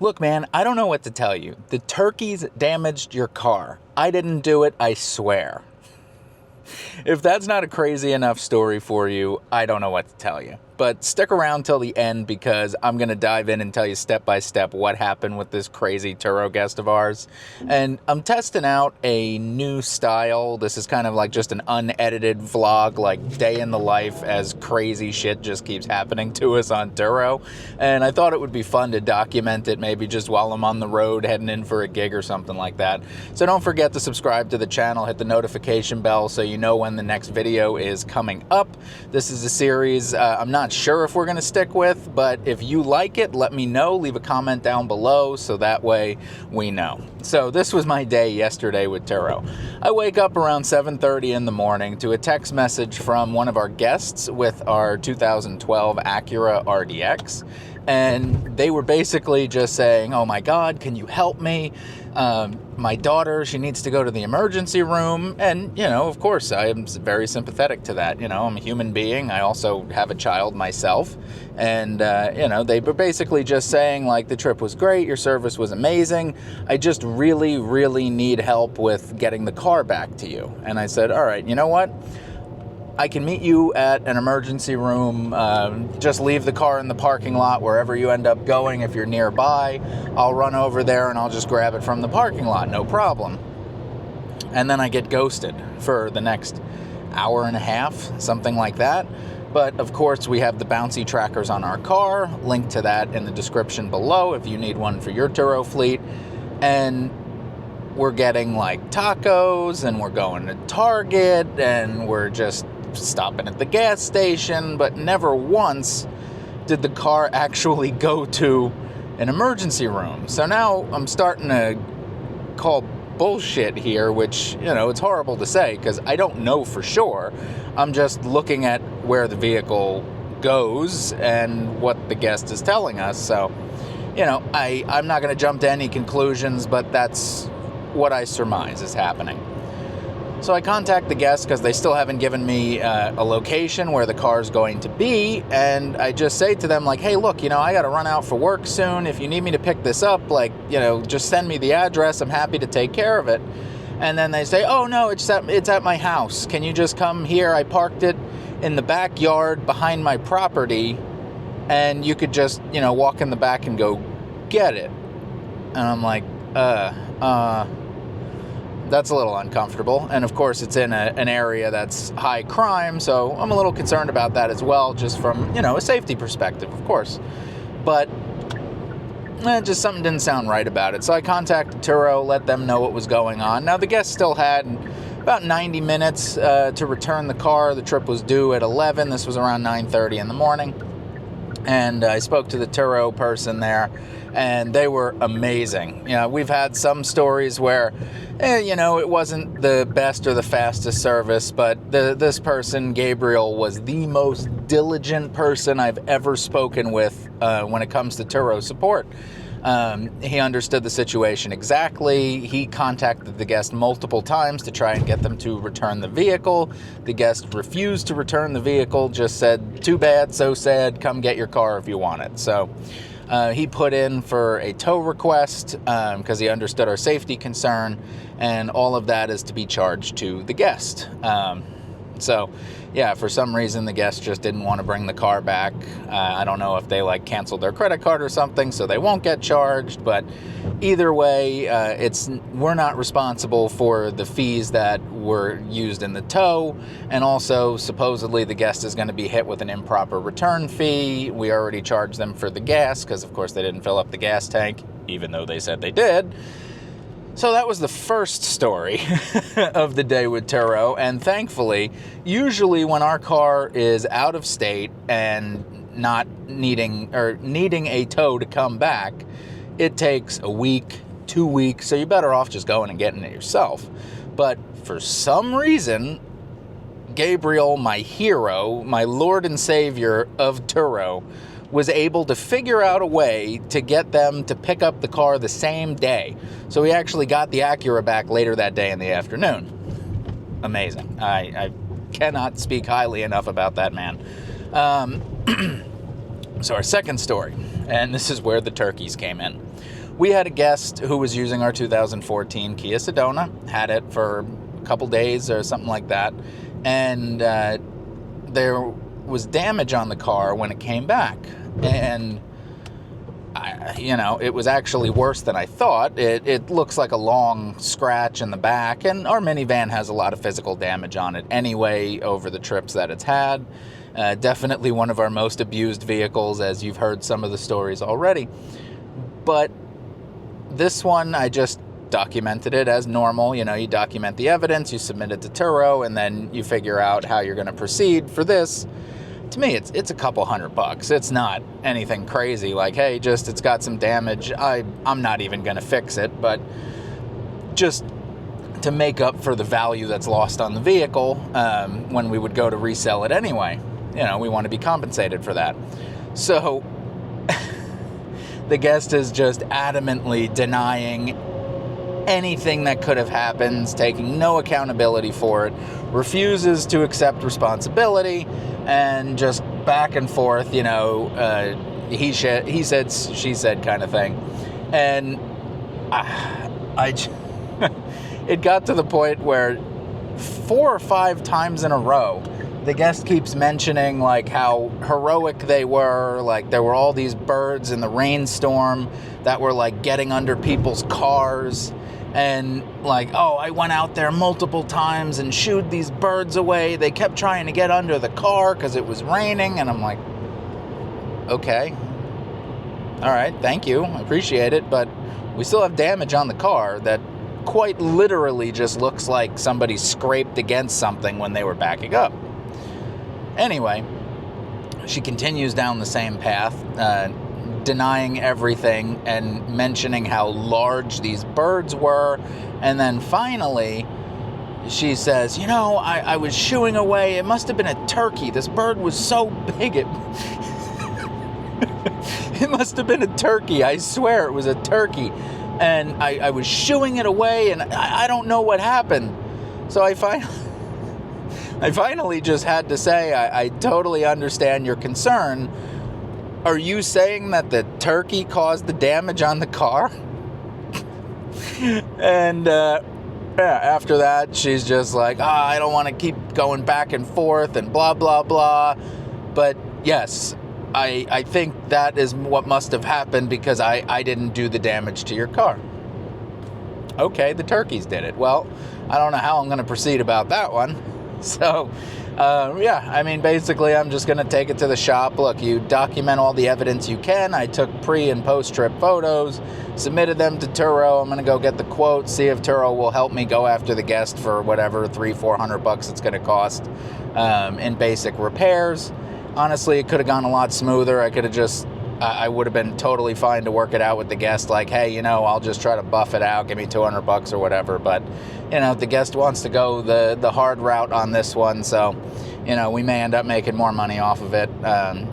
Look, man, I don't know what to tell you. The turkeys damaged your car. I didn't do it, I swear. If that's not a crazy enough story for you, I don't know what to tell you. But stick around till the end because I'm going to dive in and tell you step by step what happened with this crazy Turo guest of ours. And I'm testing out a new style. This is kind of like just an unedited vlog, like day in the life as crazy shit just keeps happening to us on Turo. And I thought it would be fun to document it maybe just while I'm on the road heading in for a gig or something like that. So don't forget to subscribe to the channel, hit the notification bell so you know when the next video is coming up. This is a series I'm not sure if we're going to stick with, but if you like it, let me know. Leave a comment down below so that way we know. So this was my day yesterday with Turo. I wake up around 7:30 in the morning to a text message from one of our guests with our 2012 Acura RDX. And they were basically just saying, oh my God, can you help me? My daughter, she needs to go to the emergency room. And, you know, of course, I am very sympathetic to that. You know, I'm a human being. I also have a child myself. And, you know, they were basically just saying, like, the trip was great. Your service was amazing. I just really, really need help with getting the car back to you. And I said, all right, you know what? I can meet you at an emergency room. Just leave the car in the parking lot wherever you end up going. If you're nearby, I'll run over there and I'll just grab it from the parking lot. No problem. And then I get ghosted for the next hour and a half, something like that. But of course, we have the bouncy trackers on our car. Link to that in the description below if you need one for your Turo fleet. And we're getting like tacos and we're going to Target and we're just stopping at the gas station, but never once did the car actually go to an emergency room. So now I'm starting to call bullshit here, which, you know, it's horrible to say because I don't know for sure. I'm just looking at where the vehicle goes and what the guest is telling us. So, you know, I'm not going to jump to any conclusions, but that's what I surmise is happening. So I contact the guests because they still haven't given me a location where the car is going to be, and I just say to them, like, hey, look, you know, I got to run out for work soon. If you need me to pick this up, like, you know, just send me the address. I'm happy to take care of it. And then they say, oh, no, it's at my house. Can you just come here? I parked it in the backyard behind my property, and you could just, you know, walk in the back and go get it. And I'm like, that's a little uncomfortable. And of course, it's in an area that's high crime, so I'm a little concerned about that as well, just from, you know, a safety perspective, of course. But just something didn't sound right about it. So I contacted Turo, let them know what was going on. Now, the guest still had about 90 minutes to return the car. The trip was due at 11. This was around 9:30 in the morning. And I spoke to the Turo person there, and they were amazing. You know, we've had some stories where, you know, it wasn't the best or the fastest service, but this person, Gabriel, was the most diligent person I've ever spoken with when it comes to Turo support. He understood the situation exactly. He contacted the guest multiple times to try and get them to return the vehicle. The guest refused to return the vehicle, just said, too bad, so sad, come get your car if you want it. So he put in for a tow request because he understood our safety concern, and all of that is to be charged to the guest. So, yeah, for some reason, the guest just didn't want to bring the car back. I don't know if they, like, canceled their credit card or something, so they won't get charged. But either way, we're not responsible for the fees that were used in the tow. And also, supposedly, the guest is going to be hit with an improper return fee. We already charged them for the gas because, of course, they didn't fill up the gas tank, even though they said they did. So that was the first story of the day with Turo, and thankfully, usually when our car is out of state and not needing a tow to come back, it takes a week, 2 weeks, so you're better off just going and getting it yourself. But for some reason, Gabriel, my hero, my Lord and Savior of Turo, was able to figure out a way to get them to pick up the car the same day. So he actually got the Acura back later that day in the afternoon. Amazing. I cannot speak highly enough about that man. So our second story, and this is where the turkeys came in. We had a guest who was using our 2014 Kia Sedona, had it for a couple days or something like that, and there was damage on the car when it came back. And it was actually worse than I thought. It looks like a long scratch in the back, and our minivan has a lot of physical damage on it anyway over the trips that it's had. Definitely one of our most abused vehicles, as you've heard some of the stories already. But this one, I just documented it as normal. You document the evidence, you submit it to Turo, and then you figure out how you're going to proceed. For this, to me, it's a couple $100. It's not anything crazy like, hey, it's got some damage. I'm not even going to fix it, but just to make up for the value that's lost on the vehicle when we would go to resell it anyway. We want to be compensated for that. So the guest is just adamantly denying anything that could have happened, taking no accountability for it, refuses to accept responsibility, and just back and forth, he said, she said kind of thing. And it got to the point where 4 or 5 times in a row, the guest keeps mentioning like how heroic they were, like there were all these birds in the rainstorm that were like getting under people's cars, and like, oh, I went out there multiple times and shooed these birds away. They kept trying to get under the car because it was raining. And I'm like, okay, all right, thank you, I appreciate it, but we still have damage on the car that quite literally just looks like somebody scraped against something when they were backing up. Anyway, she continues down the same path, denying everything and mentioning how large these birds were. And then finally, she says, I was shooing away. It must have been a turkey. This bird was so big. It must have been a turkey. I swear it was a turkey. And I was shooing it away, and I don't know what happened. So I finally just had to say, I totally understand your concern. Are you saying that the turkey caused the damage on the car? And after that, she's just like, I don't want to keep going back and forth and blah, blah, blah. But yes, I think that is what must have happened because I didn't do the damage to your car. Okay, the turkeys did it. Well, I don't know how I'm going to proceed about that one. So, basically, I'm just going to take it to the shop. Look, you document all the evidence you can. I took pre- and post-trip photos, submitted them to Turo. I'm going to go get the quote, see if Turo will help me go after the guest for whatever $300-400 it's going to cost in basic repairs. Honestly, it could have gone a lot smoother. I would have been totally fine to work it out with the guest, like, hey, I'll just try to buff it out, give me $200 or whatever. But, the guest wants to go the hard route on this one, so, we may end up making more money off of it.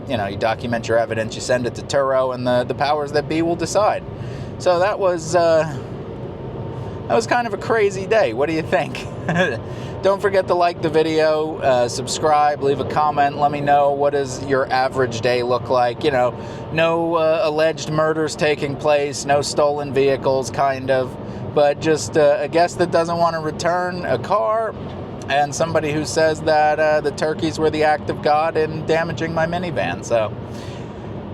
You document your evidence, you send it to Turo, and the powers that be will decide. So that was kind of a crazy day. What do you think? Don't forget to like the video, subscribe, leave a comment. Let me know, what does your average day look like? No alleged murders taking place, no stolen vehicles, kind of. But just a guest that doesn't want to return a car, and somebody who says that the turkeys were the act of God in damaging my minivan. So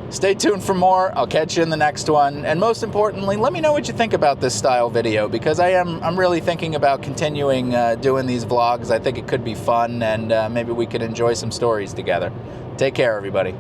stay tuned for more. I'll catch you in the next one. And most importantly, let me know what you think about this style video, because I'm really thinking about continuing doing these vlogs. I think it could be fun, and maybe we could enjoy some stories together. Take care, everybody.